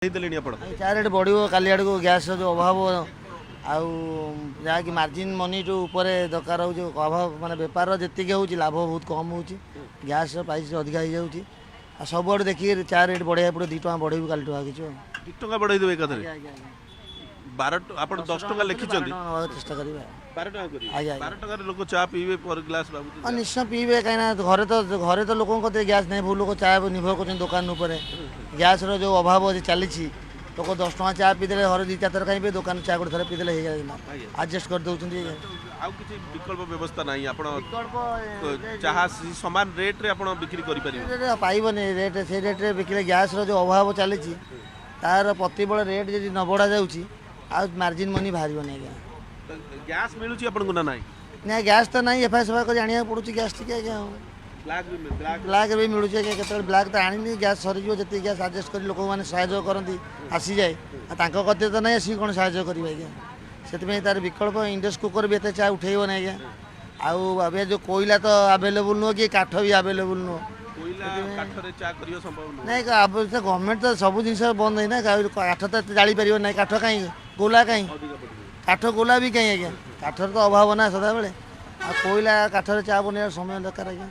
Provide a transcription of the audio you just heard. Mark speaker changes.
Speaker 1: चा रेट बढ़ काली आड़ को गैस जो अभाव आउ जहाँकि मार्जिन मनी जो ऊपर दरकार हो अभाव माने बेपार जी हो लाभ बहुत कम हो गैस प्राइस अधिका हो जाऊँगी सब आड़ देखिए चा रेट बढ़ाई पड़े 2 टका बढ़ेबू काली किसी
Speaker 2: 2 टका बढ़ाई देवे एकाथरे 12 आपण 10 टका लिखिचंदी
Speaker 1: चेष्टा करिबा
Speaker 2: 12 टका करी 12 टका रे लोक चा पीबे पर ग्लास बाबू
Speaker 1: निश्चय पीबे कहीं घरे तो लोक गैस नहीं बहुत लोग चा निर्भर कर दुकान उपर गैस जो अभाव चली लोक 10 टका चा पीदे घर 2-4 थर खाइबे दुकान चा गोटे थर पीदे एडजस्ट कर दउछन
Speaker 2: आउ किछि विकल्प व्यवस्था नहीं आपण विकल्प चाहा समान रेट रे आपण बिक्री करि परिबे
Speaker 1: पाइबने रेट से रेट रे बिकले गैस जो अभाव चली तार प्रतिबल रेट जदि न बढ़ा जाउची आ मार्जिन मनी बाहर नहीं
Speaker 2: गैस मिलुची आपण को ना
Speaker 1: नहीं गैस तो नहीं एफआई सफा कर जानिया पड़ुची गैस टिके क्या ब्लैक भी मिलूँ के ब्लैक तो आनी गैस सरीज जी गैस आडजस्ट कर लोक मैंने साहय करती आसी जाए कते तो नहीं आसिक कौन साहय करेंगे आज्ञा से तार विकल्प इंडक्शन कुकर भी एत चा उठेब ना आज्ञा आउ जो कोयला तो आवेलेबल नुह कि काठ भी आवेलेबल नुह नहीं गवर्नमेंट तो सब जिन बंद है ना काठ तो जाली पार ना काठ कहीं गोला कहीं काठ गोला भी कहीं आज्ञा काठर तो अभाव ना सदा बेले कोयला काठर चा बन समय दरकार आज्ञा